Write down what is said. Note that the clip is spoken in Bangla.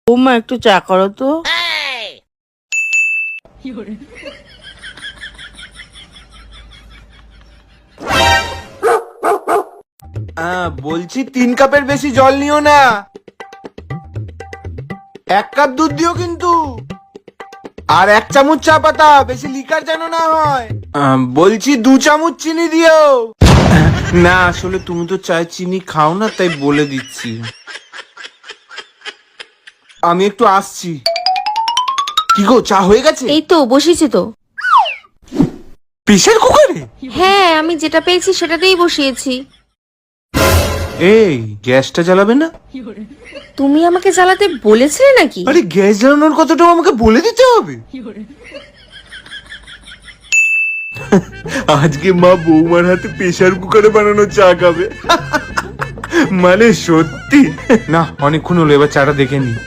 বৌমা একটু চা করো তো। বলছি 3 কাপের বেশি জল নিও না, 1 কাপ দুধ দিও কিন্তু, আর 1 চামচ চা পাতা, বেশি লিকার যেন না হয়। বলছি 2 চামচ চিনি দিও। না আসলে তুমি তো চায় চিনি খাও না, তাই বলে দিচ্ছি। আমি একটু আসছি। কি গো, চা হয়ে গেছে? এই তো বসিয়েছি তো। প্রেসার কুকারে? হ্যাঁ, আমি যেটা পেয়েছি সেটাতেই বসিয়েছি। এই গ্যাসটা জ্বালাবে না? তুমি আমাকে জ্বালাতে বলেছিলে নাকি? আরে গ্যাস জ্বালানোর কথাটাও আমাকে বলে দিতে হবে? আজকে মা বৌমার হাতে প্রেসার কুকারে বানানো চা খাবে। মানে সত্যি না, অনেকক্ষণ হলো, এবার চাটা দেখে নি।